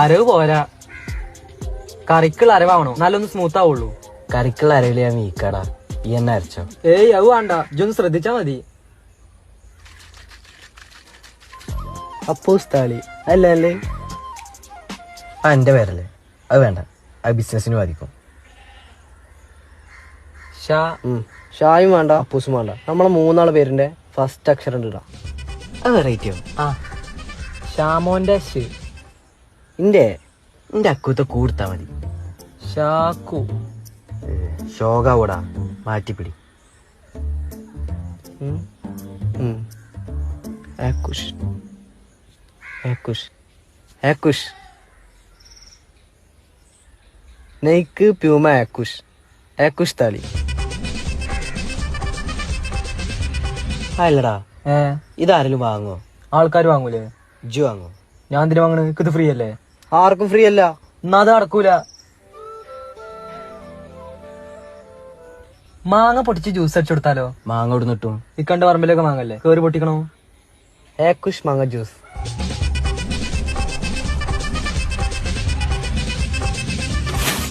അരവ് പോരാ, കറിക്കുള്ള അരവാണോ നല്ലൊന്ന് സ്മൂത്ത് ആവുള്ളൂ. കറിക്കുള്ള അരവില് ഞാൻ വീക്കാടാ, ഈ എണ്ണ അരച്ചോ. ഏയ് അത് വേണ്ട, ഇജൊന്ന് ശ്രദ്ധിച്ചാ മതി. അപ്പൂസ് താളി അല്ലേ അല്ലേ? ആ എന്റെ പേരല്ലേ, അത് വേണ്ട, അത് ബിസിനസിന് ബാധിക്കും. ഷായും വേണ്ട അപ്പൂസും വേണ്ട, നമ്മളെ മൂന്നാള് പേരിന്റെ ഫസ്റ്റ് അക്ഷരം ഇടാം. അത് വെറൈറ്റിയോ? ആ ഷാമോന്റെ എന്റെ അക്കൂത്തെ കൂർത്താ മതി. ഷാക്കു. ശോകാവൂടാ, മാറ്റിപ്പിടി. ആക്കുഷ് ആക്കുഷ് ആക്കുഷ് നെയ്ക്ക് പ്യൂമ ആക്കുഷ് ആക്കുഷ് താളി. അല്ലടാ, ഇതാരെങ്കിലും വാങ്ങോ? ആൾക്കാർ വാങ്ങൂലേ? ഇജ്ജ് വാങ്ങോ? ഞാൻ എന്തിനു വാങ്ങണ്? ഇത് ഫ്രീ അല്ലേ? ആർക്കും ഫ്രീ അല്ല. എന്നാ അത് നടക്കൂല. മാങ്ങ പൊട്ടിച്ച് ജ്യൂസ് അടിച്ചു കൊടുത്താലോ? മാങ്ങ ഇടുന്നിട്ടും ഇക്കണ്ട പറമ്പിലൊക്കെ മാങ്ങല്ലേ, കേറി പൊട്ടിക്കണോ? ആക്കുഷ് മാങ്ങ ജ്യൂസ്.